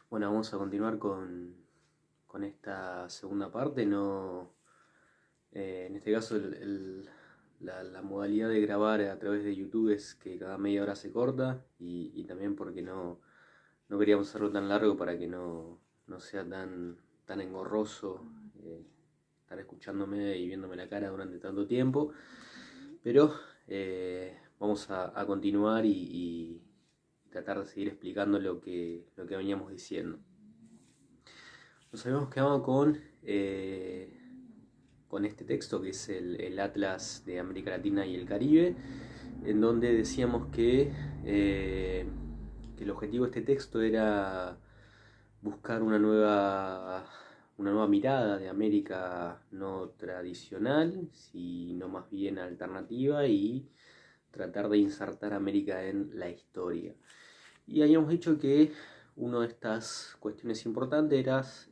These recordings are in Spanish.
Bueno, vamos a continuar con esta segunda parte. No, en este caso, la modalidad de grabar a través de YouTube es que cada media hora se corta y también porque no queríamos hacerlo tan largo para que no sea tan engorroso estar escuchándome y viéndome la cara durante tanto tiempo. Pero vamos a continuar y tratar de seguir explicando lo que veníamos diciendo. Nos habíamos quedado con este texto que es el Atlas de América Latina y el Caribe, en donde decíamos que el objetivo de este texto era buscar una nueva mirada de América no tradicional, sino más bien alternativa, y tratar de insertar a América en la historia. Y habíamos dicho que una de estas cuestiones importantes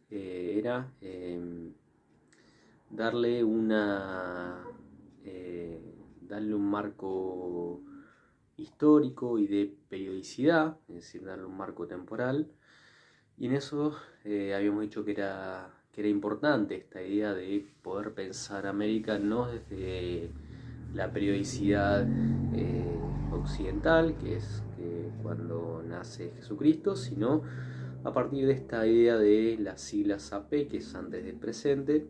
era darle darle un marco histórico y de periodicidad, es decir, darle un marco temporal. Y en eso habíamos dicho que era importante esta idea de poder pensar América no desde la periodicidad occidental, que es que cuando nace Jesucristo, sino a partir de esta idea de las siglas AP, que es antes del presente,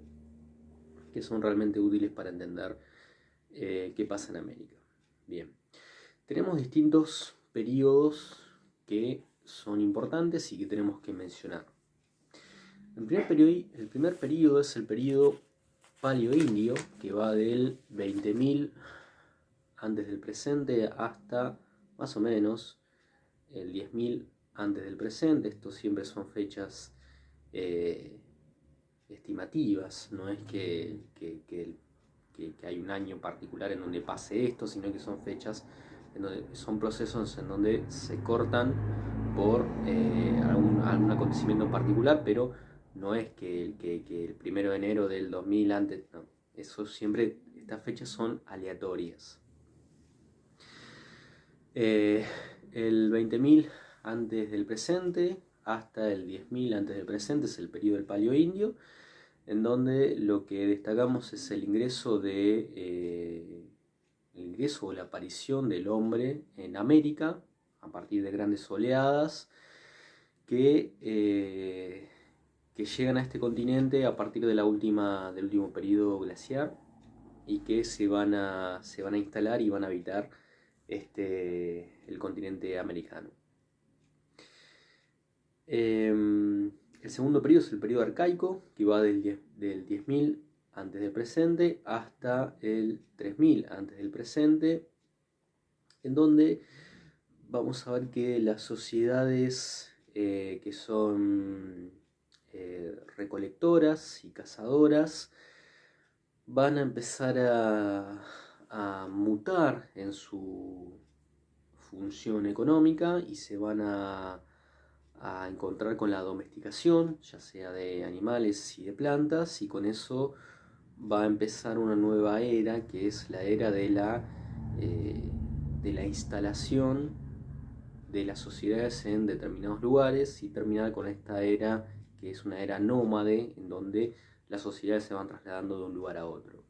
que son realmente útiles para entender qué pasa en América. Bien, tenemos distintos periodos que son importantes y que tenemos que mencionar. El primer periodo es el periodo paleoindio, que va del 20.000 antes del presente hasta más o menos el 10.000 antes del presente. Estos siempre son fechas estimativas, no es que hay un año particular en donde pase esto, sino que son fechas, son procesos en donde se cortan por algún acontecimiento particular, pero no es que el 1 de enero del 2000 antes, no, eso siempre, estas fechas son aleatorias. El 20.000 antes del presente hasta el 10.000 antes del presente es el periodo del Paleoindio, en donde lo que destacamos es el ingreso o la aparición del hombre en América a partir de grandes oleadas que llegan a este continente a partir del último periodo glaciar y que se van a instalar y van a habitar el continente americano. El segundo periodo es el periodo arcaico, que va del 10.000 antes del presente hasta el 3.000 antes del presente, en donde vamos a ver que las sociedades que son recolectoras y cazadoras van a empezar a mutar en su función económica y se van a encontrar con la domesticación, ya sea de animales y de plantas, y con eso va a empezar una nueva era, que es la era de la instalación de las sociedades en determinados lugares, y terminar con esta era que es una era nómade, en donde las sociedades se van trasladando de un lugar a otro.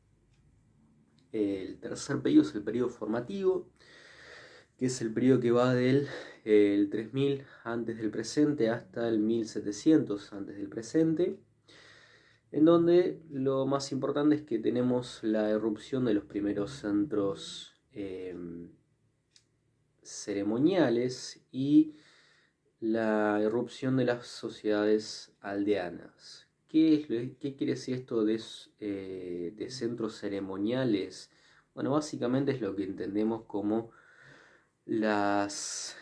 El tercer periodo es el periodo formativo, que es el periodo que va del 3000 antes del presente hasta el 1700 antes del presente, en donde lo más importante es que tenemos la erupción de los primeros centros ceremoniales y la erupción de las sociedades aldeanas. ¿Qué quiere decir esto de centros ceremoniales? Bueno, básicamente es lo que entendemos como las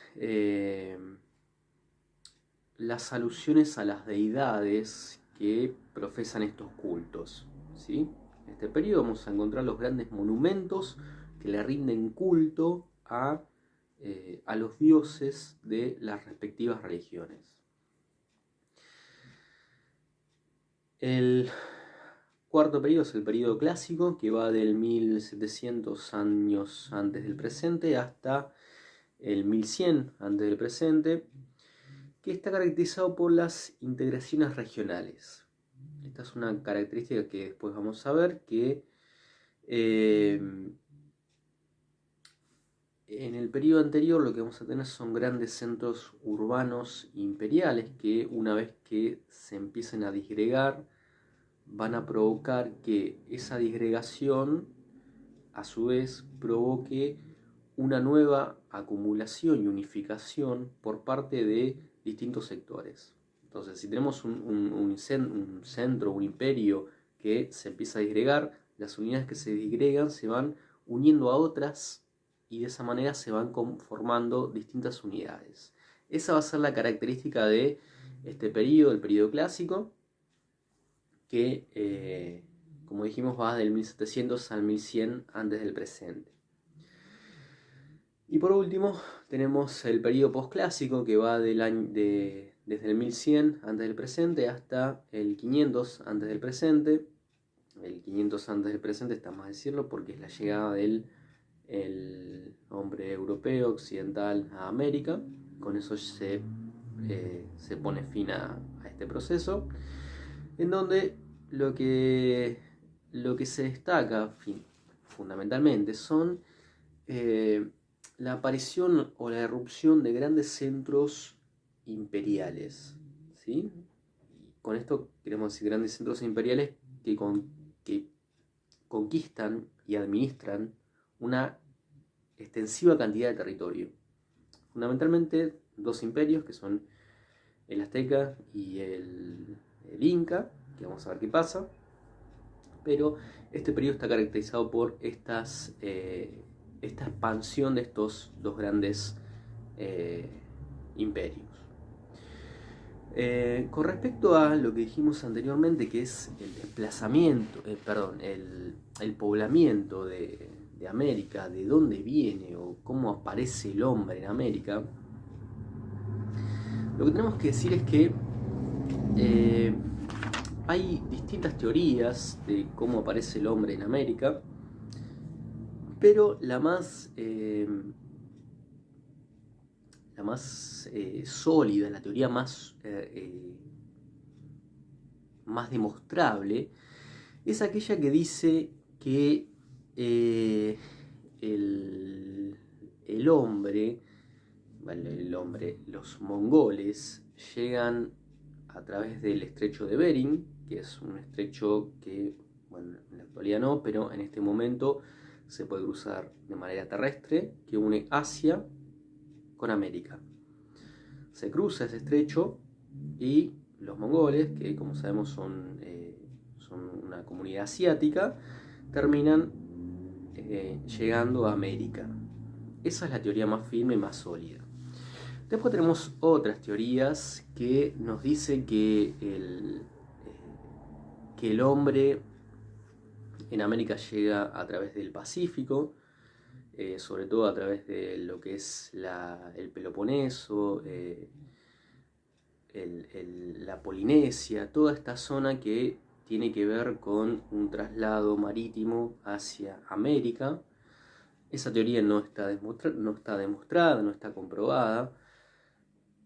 alusiones a las deidades que profesan estos cultos, ¿sí? En este periodo vamos a encontrar los grandes monumentos que le rinden culto a los dioses de las respectivas religiones. El cuarto periodo es el periodo clásico, que va del 1700 años antes del presente hasta el 1100 antes del presente, que está caracterizado por las integraciones regionales. Esta es una característica que después vamos a ver, que en el periodo anterior lo que vamos a tener son grandes centros urbanos imperiales que, una vez que se empiecen a disgregar, van a provocar que esa disgregación a su vez provoque una nueva acumulación y unificación por parte de distintos sectores. Entonces, si tenemos un centro, un imperio que se empieza a disgregar, las unidades que se disgregan se van uniendo a otras y de esa manera se van conformando distintas unidades. Esa va a ser la característica de este periodo, el periodo clásico, que, como dijimos, va del 1700 al 1100 antes del presente. Y por último, tenemos el periodo posclásico, que va desde el 1100 antes del presente hasta el 500 antes del presente. El 500 antes del presente está más decirlo porque es la llegada del hombre europeo occidental a América. Con eso se pone fin a este proceso, en donde lo que se destaca fundamentalmente son la aparición o la erupción de grandes centros imperiales, ¿sí? Con esto queremos decir grandes centros imperiales que conquistan y administran una extensiva cantidad de territorio. Fundamentalmente dos imperios, que son el azteca y el inca, que vamos a ver qué pasa. Pero este periodo está caracterizado por esta expansión de estos dos grandes imperios. Con respecto a lo que dijimos anteriormente, que es el desplazamiento, el poblamiento de América, de dónde viene o cómo aparece el hombre en América, lo que tenemos que decir es que hay distintas teorías de cómo aparece el hombre en América, pero la más sólida, la teoría más demostrable, es aquella que dice que el hombre, los mongoles llegan a través del estrecho de Bering, que es un estrecho que, bueno, en la actualidad no, pero en este momento se puede cruzar de manera terrestre, que une Asia con América. Se cruza ese estrecho y los mongoles, que como sabemos son una comunidad asiática, terminan llegando a América. Esa es la teoría más firme y más sólida. Después tenemos otras teorías que nos dicen que el hombre en América llega a través del Pacífico, sobre todo a través de lo que es el Peloponeso, la Polinesia, toda esta zona que tiene que ver con un traslado marítimo hacia América. Esa teoría no está demostrada, no está comprobada.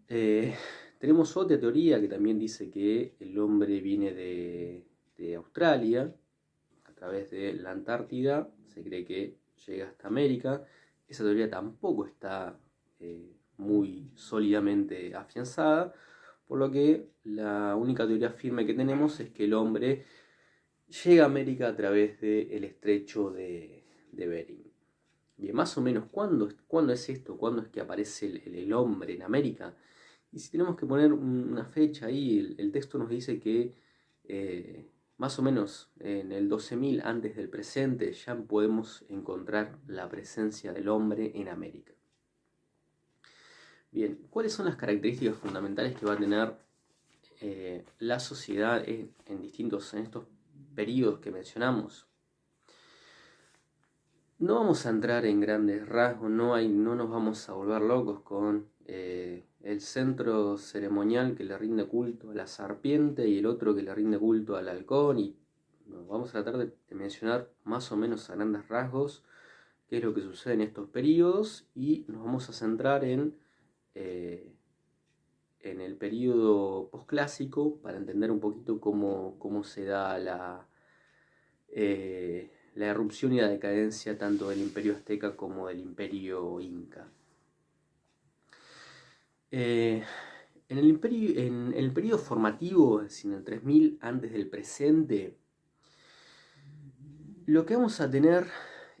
Tenemos otra teoría que también dice que el hombre viene de Australia, a través de la Antártida, se cree que llega hasta América. Esa teoría tampoco está muy sólidamente afianzada, por lo que la única teoría firme que tenemos es que el hombre llega a América a través del estrecho de Bering. Bien, más o menos, ¿cuándo es esto? ¿Cuándo es que aparece el hombre en América? Y si tenemos que poner una fecha ahí, el texto nos dice que más o menos en el 12.000 antes del presente ya podemos encontrar la presencia del hombre en América. Bien, ¿cuáles son las características fundamentales que va a tener la sociedad en estos periodos que mencionamos? No vamos a entrar en grandes rasgos, no nos vamos a volver locos con el centro ceremonial que le rinde culto a la serpiente y el otro que le rinde culto al halcón, y vamos a tratar de mencionar más o menos a grandes rasgos qué es lo que sucede en estos periodos, y nos vamos a centrar en en el periodo posclásico para entender un poquito cómo se da la erupción y la decadencia tanto del imperio azteca como del imperio inca. En el periodo formativo, es decir, en el 3000 antes del presente, lo que vamos a tener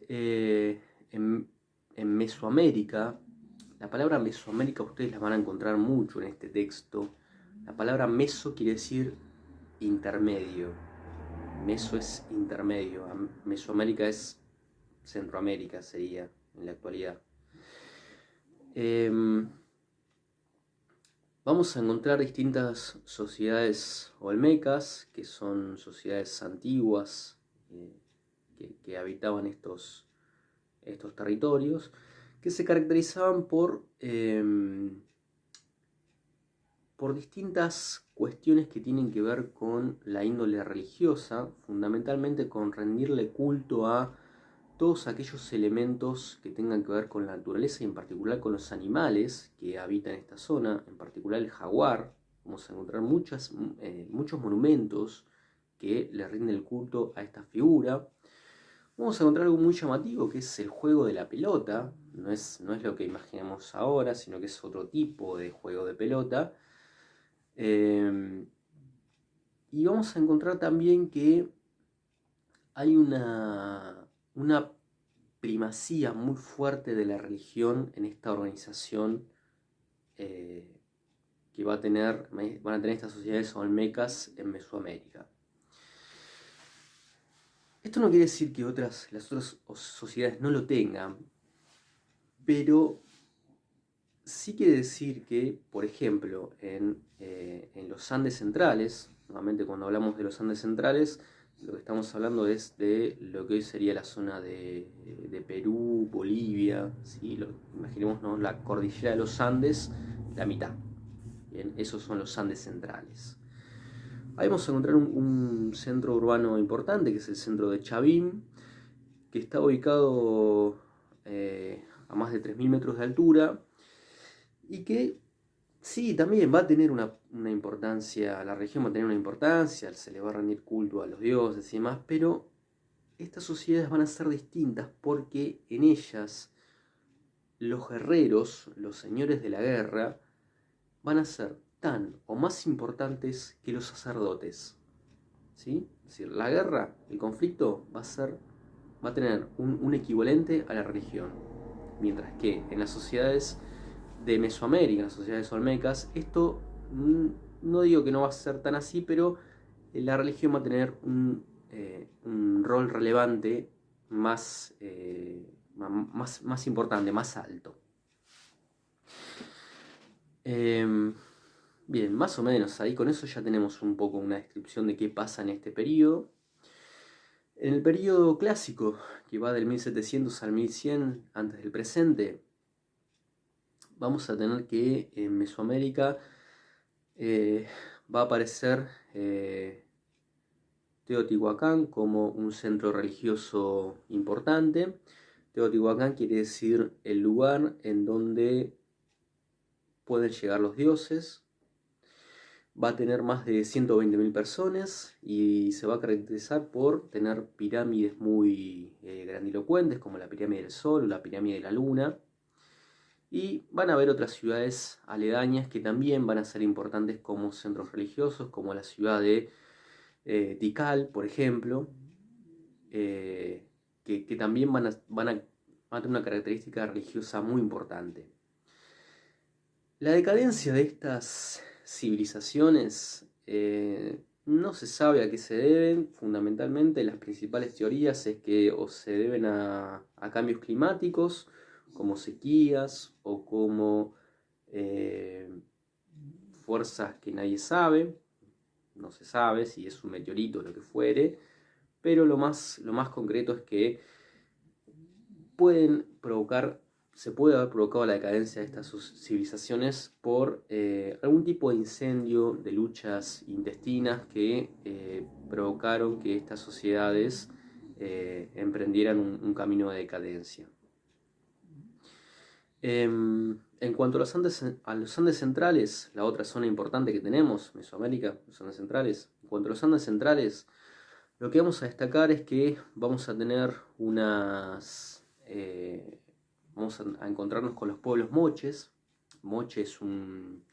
en Mesoamérica, la palabra Mesoamérica ustedes la van a encontrar mucho en este texto. La palabra meso quiere decir intermedio. Meso es intermedio. Mesoamérica es Centroamérica, sería en la actualidad. Vamos a encontrar distintas sociedades olmecas, que son sociedades antiguas que habitaban estos territorios, que se caracterizaban por distintas cuestiones que tienen que ver con la índole religiosa, fundamentalmente con rendirle culto a todos aquellos elementos que tengan que ver con la naturaleza y en particular con los animales que habitan esta zona, en particular el jaguar. Vamos a encontrar muchos monumentos que le rinden el culto a esta figura. Vamos a encontrar algo muy llamativo, que es el juego de la pelota. No es lo que imaginamos ahora, sino que es otro tipo de juego de pelota. Y vamos a encontrar también que hay una primacía muy fuerte de la religión en esta organización que van a tener estas sociedades olmecas en Mesoamérica. Esto no quiere decir que las otras sociedades no lo tengan, pero sí quiere decir que, por ejemplo, en los Andes centrales, nuevamente cuando hablamos de los Andes centrales, lo que estamos hablando es de lo que hoy sería la zona de Perú, Bolivia, ¿sí? Imaginémonos la cordillera de los Andes, la mitad. Bien, esos son los Andes centrales. Ahí vamos a encontrar un centro urbano importante, que es el centro de Chavín, que está ubicado a más de 3000 metros de altura y que sí, también va a tener una importancia, la región va a tener una importancia, se le va a rendir culto a los dioses y demás, pero estas sociedades van a ser distintas porque en ellas los guerreros, los señores de la guerra, van a ser tan o más importantes que los sacerdotes. ¿Sí? Es decir, la guerra, el conflicto va a tener un equivalente a la religión. Mientras que en las sociedades de Mesoamérica, en las sociedades olmecas, esto no digo que no va a ser tan así, pero la religión va a tener un rol relevante más importante, más alto. Bien, más o menos ahí con eso ya tenemos un poco una descripción de qué pasa en este periodo. En el periodo clásico, que va del 1700 al 1100 antes del presente, vamos a tener que en Mesoamérica va a aparecer Teotihuacán como un centro religioso importante. Teotihuacán quiere decir el lugar en donde pueden llegar los dioses. Va a tener más de 120.000 personas y se va a caracterizar por tener pirámides muy grandilocuentes, como la pirámide del Sol o la pirámide de la Luna. Y van a haber otras ciudades aledañas que también van a ser importantes como centros religiosos, como la ciudad de Tikal, por ejemplo, que también van a tener una característica religiosa muy importante. La decadencia de estas civilizaciones no se sabe a qué se deben. Fundamentalmente las principales teorías es que o se deben a cambios climáticos, como sequías o como fuerzas que nadie sabe. No se sabe si es un meteorito o lo que fuere, pero lo más concreto es que se puede haber provocado la decadencia de estas civilizaciones por algún tipo de incendio, de luchas intestinas que provocaron que estas sociedades emprendieran un camino de decadencia. En cuanto a los Andes centrales, la otra zona importante que tenemos, Mesoamérica, los Andes centrales, en cuanto a los Andes centrales, lo que vamos a destacar es que vamos a tener vamos a encontrarnos con los pueblos moches. Moche un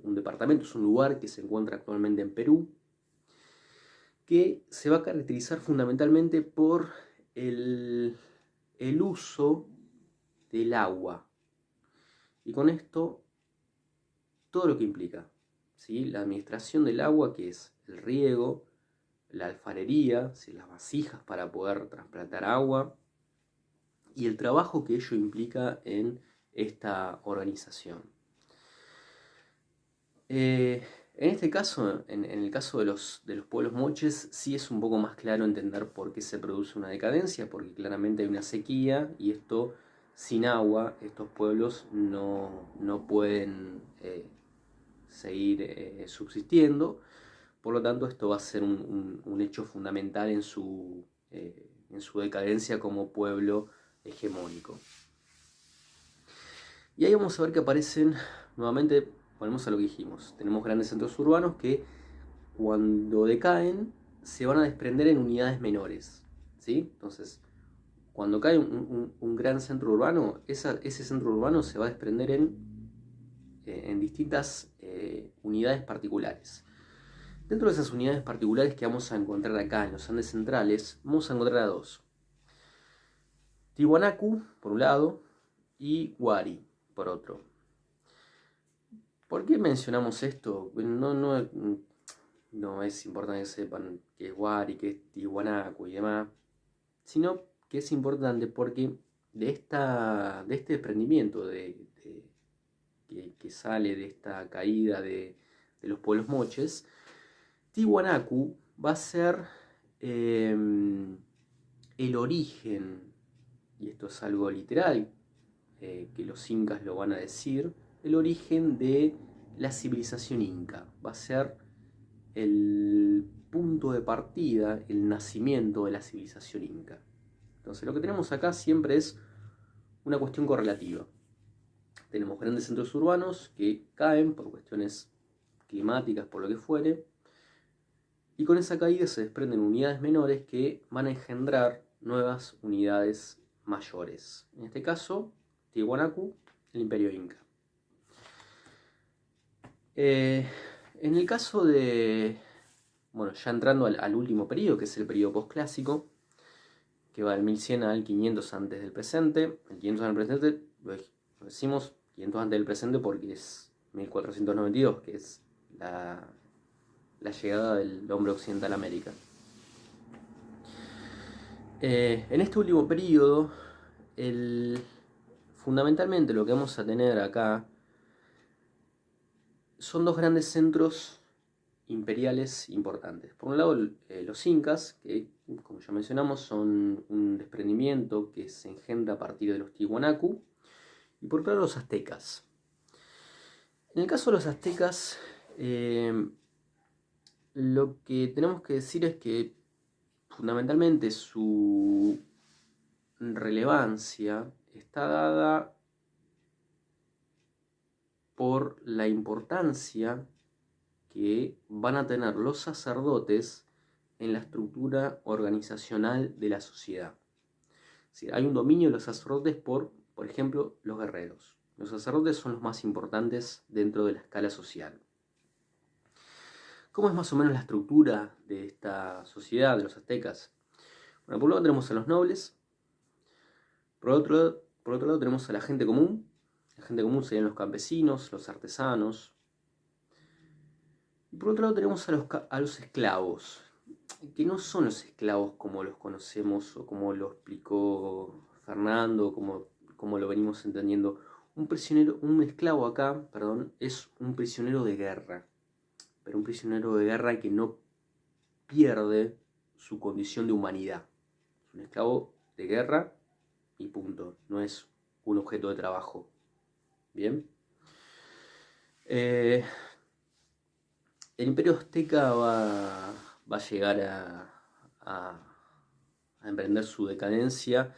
departamento, es un lugar que se encuentra actualmente en Perú, que se va a caracterizar fundamentalmente por el uso del agua. Y con esto, todo lo que implica, ¿sí? La administración del agua, que es el riego, la alfarería, ¿sí? Las vasijas para poder transportar agua, y el trabajo que ello implica en esta organización. En este caso, en el caso de los pueblos moches, sí es un poco más claro entender por qué se produce una decadencia, porque claramente hay una sequía y esto, sin agua, estos pueblos no pueden seguir subsistiendo. Por lo tanto, esto va a ser un hecho fundamental en su decadencia como pueblo hegemónico. Y ahí vamos a ver que aparecen nuevamente, volvemos a lo que dijimos, tenemos grandes centros urbanos que cuando decaen se van a desprender en unidades menores, ¿sí? Entonces, cuando cae un gran centro urbano, ese centro urbano se va a desprender en distintas unidades particulares. Dentro de esas unidades particulares que vamos a encontrar acá en los Andes centrales, vamos a encontrar a dos: Tiwanaku, por un lado, y Huari, por otro. ¿Por qué mencionamos esto? No es importante que sepan qué es Huari, qué es Tiwanaku y demás, sino que es importante porque de este desprendimiento que sale de esta caída de los pueblos moches, Tiwanaku va a ser el origen, y esto es algo literal, que los incas lo van a decir, el origen de la civilización inca. Va a ser el punto de partida, el nacimiento de la civilización inca. Entonces lo que tenemos acá siempre es una cuestión correlativa. Tenemos grandes centros urbanos que caen por cuestiones climáticas, por lo que fuere, y con esa caída se desprenden unidades menores que van a engendrar nuevas unidades mayores. En este caso, Tiwanaku, el Imperio Inca. En el caso de, bueno, ya entrando al último periodo, que es el periodo posclásico, que va del 1100 al 500 antes del presente. El 500 antes del presente, lo decimos 500 antes del presente porque es 1492, que es la llegada del hombre occidental a América. En este último periodo, fundamentalmente lo que vamos a tener acá son dos grandes centros imperiales importantes. Por un lado, los incas, que como ya mencionamos son un desprendimiento que se engendra a partir de los Tiwanaku, y por otro lado los aztecas. En el caso de los aztecas, lo que tenemos que decir es que fundamentalmente su relevancia está dada por la importancia que van a tener los sacerdotes en la estructura organizacional de la sociedad. Es decir, hay un dominio de los sacerdotes por ejemplo, los guerreros. Los sacerdotes son los más importantes dentro de la escala social. ¿Cómo es más o menos la estructura de esta sociedad, de los aztecas? Bueno, por un lado tenemos a los nobles, por otro lado tenemos a la gente común. La gente común serían los campesinos, los artesanos. Y por otro lado tenemos a los esclavos, que no son los esclavos como los conocemos o como lo explicó Fernando, como lo venimos entendiendo. Un esclavo acá, es un prisionero de guerra, pero un prisionero de guerra que no pierde su condición de humanidad. Es un esclavo de guerra y punto, no es un objeto de trabajo. Bien. El Imperio Azteca va a llegar a emprender su decadencia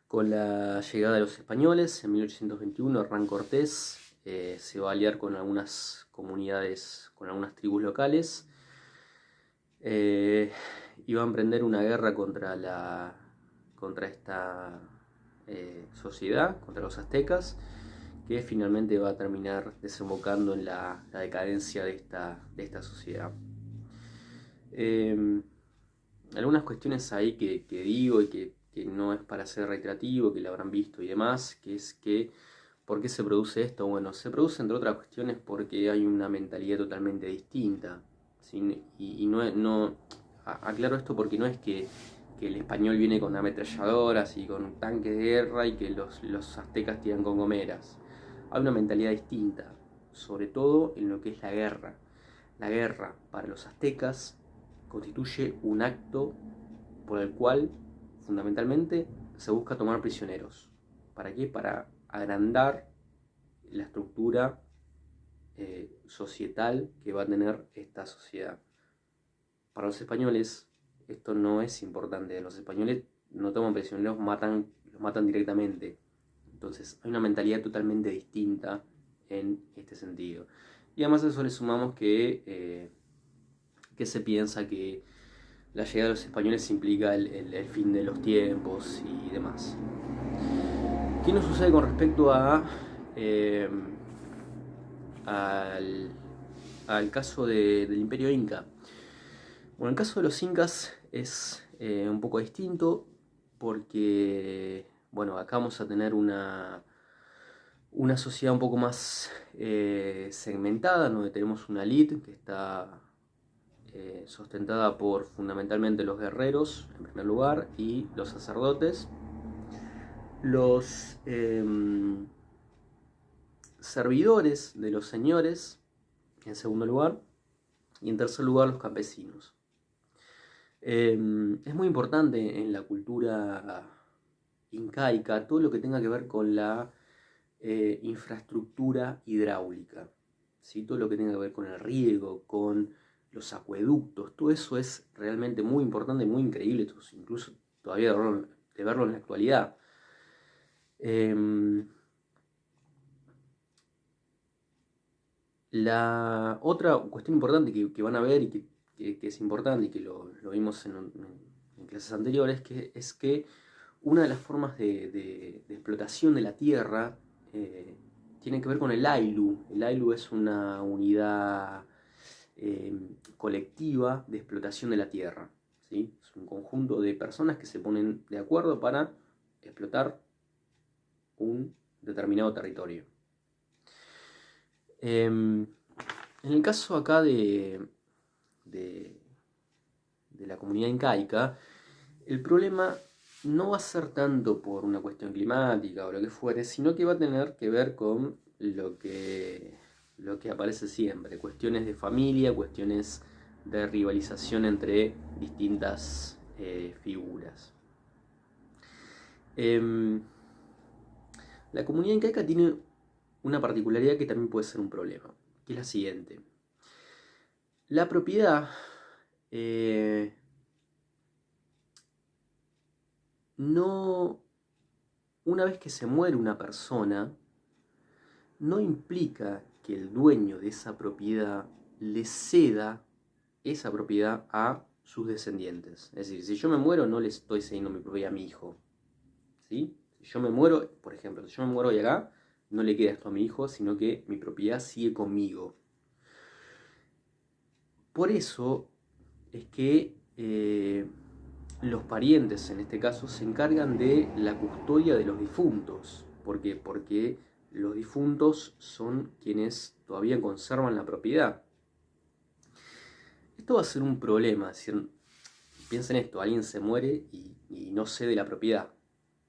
Con la llegada de los españoles en 1821, Hernán Cortés se va a aliar con algunas comunidades, con algunas tribus locales, y va a emprender una guerra contra esta sociedad, contra los aztecas, que finalmente va a terminar desembocando en la decadencia de esta sociedad. Algunas cuestiones ahí que digo y que no es para ser reiterativo, que lo habrán visto y demás, que es que ¿por qué se produce esto? Bueno, se produce entre otras cuestiones porque hay una mentalidad totalmente distinta, ¿sí? Y aclaro esto porque no es que el español viene con ametralladoras y con tanques de guerra y que los aztecas tiran con gomeras. Hay una mentalidad distinta, sobre todo en lo que es la guerra. La guerra para los aztecas constituye un acto por el cual fundamentalmente se busca tomar prisioneros. ¿Para qué? Para agrandar la estructura societal que va a tener esta sociedad. Para los españoles esto no es importante. Los españoles no toman prisioneros, los matan directamente. Entonces hay una mentalidad totalmente distinta en este sentido. Y además a eso le sumamos que se piensa que la llegada de los españoles implica el fin de los tiempos y demás. ¿Qué nos sucede con respecto al caso del Imperio Inca? Bueno, el caso de los incas es un poco distinto porque, bueno, acá vamos a tener una sociedad un poco más segmentada, donde tenemos una elite que está sustentada por fundamentalmente los guerreros, en primer lugar, y los sacerdotes. Los servidores de los señores, en segundo lugar, y en tercer lugar los campesinos. Es muy importante en la cultura incaica todo lo que tenga que ver con la infraestructura hidráulica, ¿sí? Todo lo que tenga que ver con el riego, con los acueductos, todo eso es realmente muy importante, muy increíble, incluso todavía de verlo en la actualidad. La otra cuestión importante que van a ver y que es importante y que lo vimos en clases anteriores, es que una de las formas de explotación de la tierra tiene que ver con el AILU. El AILU es una unidad colectiva de explotación de la tierra, ¿sí? Es un conjunto de personas que se ponen de acuerdo para explotar un determinado territorio. En el caso acá de la comunidad incaica, el problema no va a ser tanto por una cuestión climática o lo que fuere, sino que va a tener que ver con lo que aparece siempre, cuestiones de familia, cuestiones de rivalización entre distintas figuras. La comunidad incaica tiene una particularidad que también puede ser un problema, que es la siguiente. La propiedad no, una vez que se muere una persona, no implica que el dueño de esa propiedad le ceda esa propiedad a sus descendientes. Es decir, si yo me muero, no le estoy cediendo mi propiedad a mi hijo, ¿sí? Si yo me muero, por ejemplo, si yo me muero hoy acá, no le queda esto a mi hijo, sino que mi propiedad sigue conmigo. Por eso es que los parientes, en este caso, se encargan de la custodia de los difuntos. ¿Por qué? Porque los difuntos son quienes todavía conservan la propiedad. Esto va a ser un problema. Es decir, piensen esto, alguien se muere y no cede la propiedad,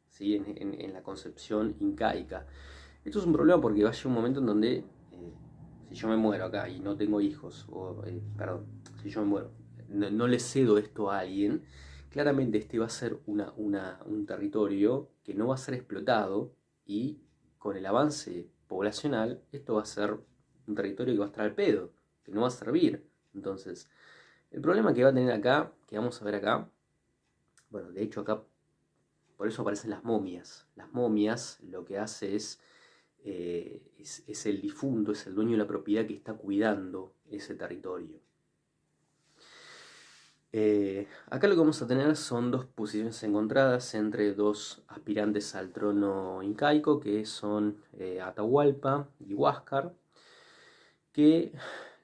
¿sí? En la concepción incaica. Esto es un problema porque va a llegar un momento en donde si yo me muero acá y no tengo hijos, si yo me muero, no le cedo esto a alguien, claramente este va a ser un territorio que no va a ser explotado, y con el avance poblacional esto va a ser un territorio que va a estar al pedo, que no va a servir. Entonces, el problema que va a tener acá, que vamos a ver acá, bueno, de hecho acá por eso aparecen las momias. Las momias lo que hace es el difunto, es el dueño de la propiedad que está cuidando ese territorio. Acá lo que vamos a tener son dos posiciones encontradas entre dos aspirantes al trono incaico, que son Atahualpa y Huáscar, que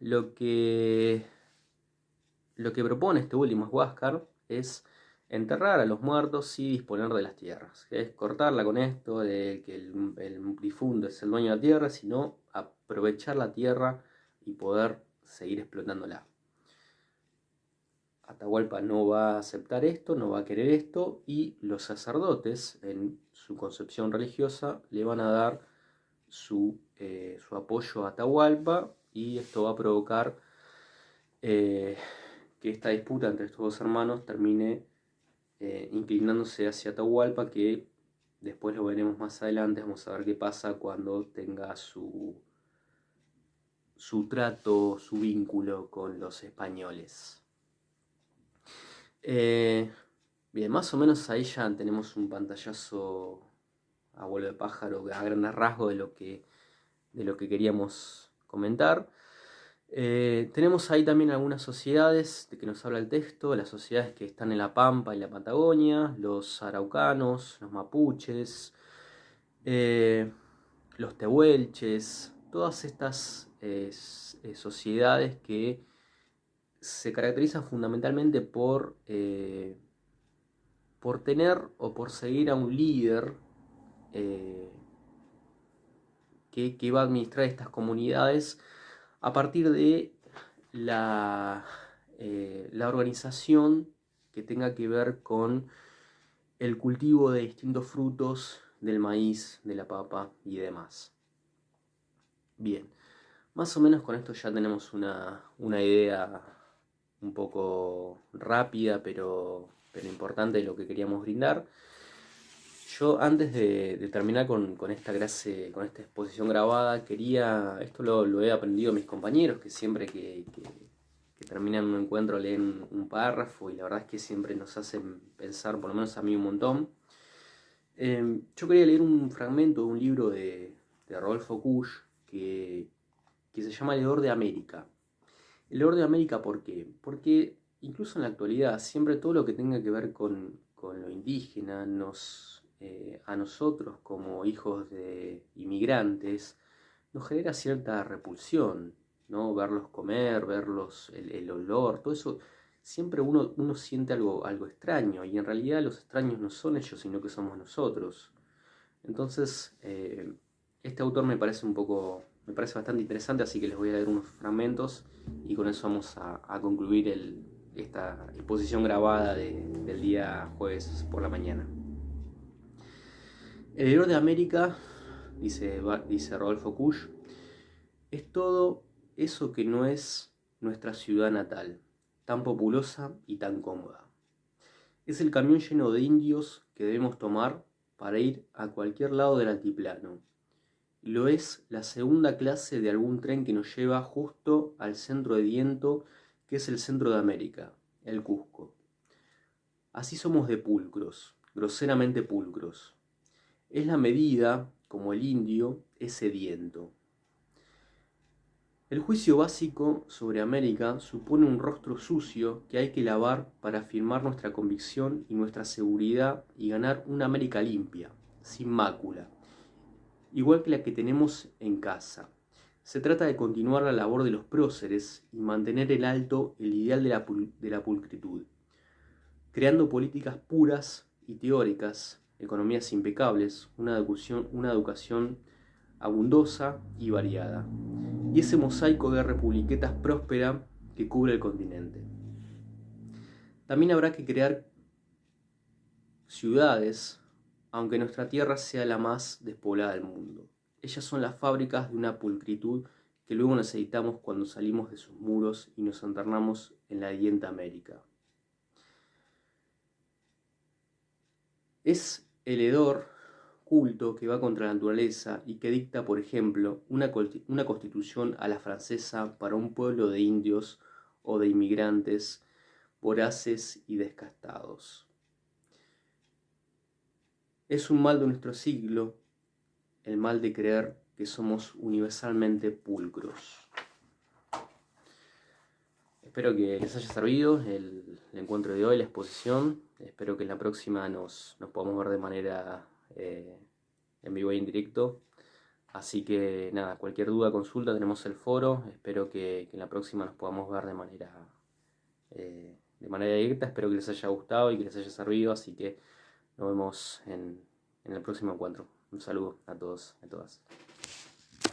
lo que propone este último Huáscar es enterrar a los muertos y disponer de las tierras, que es cortarla con esto de que el difunto es el dueño de la tierra, sino aprovechar la tierra y poder seguir explotándola. Atahualpa no va a aceptar esto, no va a querer esto, y los sacerdotes, en su concepción religiosa, le van a dar su apoyo a Atahualpa, y esto va a provocar que esta disputa entre estos dos hermanos termine inclinándose hacia Atahualpa, que después lo veremos más adelante. Vamos a ver qué pasa cuando tenga su trato, su vínculo con los españoles. Bien, más o menos ahí ya tenemos un pantallazo a vuelo de pájaro, a grandes rasgos de lo que queríamos comentar. Tenemos ahí también algunas sociedades de que nos habla el texto, las sociedades que están en la Pampa y la Patagonia, los araucanos, los mapuches, los tehuelches, todas estas sociedades que se caracterizan fundamentalmente por tener o por seguir a un líder que va a administrar estas comunidades a partir de la organización que tenga que ver con el cultivo de distintos frutos, del maíz, de la papa y demás. Bien, más o menos con esto ya tenemos una idea un poco rápida pero importante de lo que queríamos brindar. Yo, antes de terminar con esta clase, con esta exposición grabada, esto lo he aprendido de mis compañeros, que siempre que terminan un encuentro leen un párrafo, y la verdad es que siempre nos hacen pensar, por lo menos a mí, un montón. Yo quería leer un fragmento de un libro de Rodolfo Kusch que se llama El Hedor de América. El Hedor de América, ¿por qué? Porque incluso en la actualidad, siempre todo lo que tenga que ver con lo indígena a nosotros como hijos de inmigrantes nos genera cierta repulsión, ¿no? Verlos comer, verlos, el olor, todo eso, siempre uno siente algo extraño, y en realidad los extraños no son ellos, sino que somos nosotros. Entonces, este autor me parece bastante interesante, así que les voy a leer unos fragmentos y con eso vamos a concluir esta exposición grabada del día jueves por la mañana. El Hedor de América, dice Rodolfo Kusch, es todo eso que no es nuestra ciudad natal, tan populosa y tan cómoda. Es el camión lleno de indios que debemos tomar para ir a cualquier lado del altiplano. Lo es la segunda clase de algún tren que nos lleva justo al centro de viento, que es el centro de América, el Cusco. Así somos de pulcros, groseramente pulcros. Es la medida, como el indio, es sediento. El juicio básico sobre América supone un rostro sucio que hay que lavar para afirmar nuestra convicción y nuestra seguridad y ganar una América limpia, sin mácula, igual que la que tenemos en casa. Se trata de continuar la labor de los próceres y mantener en alto el ideal de la pulcritud, creando políticas puras y teóricas, economías impecables, una educación abundosa y variada, y ese mosaico de republiquetas próspera que cubre el continente. También habrá que crear ciudades, aunque nuestra tierra sea la más despoblada del mundo. Ellas son las fábricas de una pulcritud que luego necesitamos cuando salimos de sus muros y nos internamos en la dienta América. Es el hedor culto que va contra la naturaleza y que dicta, por ejemplo, una constitución a la francesa para un pueblo de indios o de inmigrantes voraces y descastados. Es un mal de nuestro siglo, el mal de creer que somos universalmente pulcros. Espero que les haya servido el encuentro de hoy, la exposición. Espero que en la próxima nos podamos ver de manera en vivo y en directo. Así que nada, cualquier duda, consulta, tenemos el foro. Espero que en la próxima nos podamos ver de manera directa. Espero que les haya gustado y que les haya servido. Así que nos vemos en el próximo encuentro. Un saludo a todos y a todas.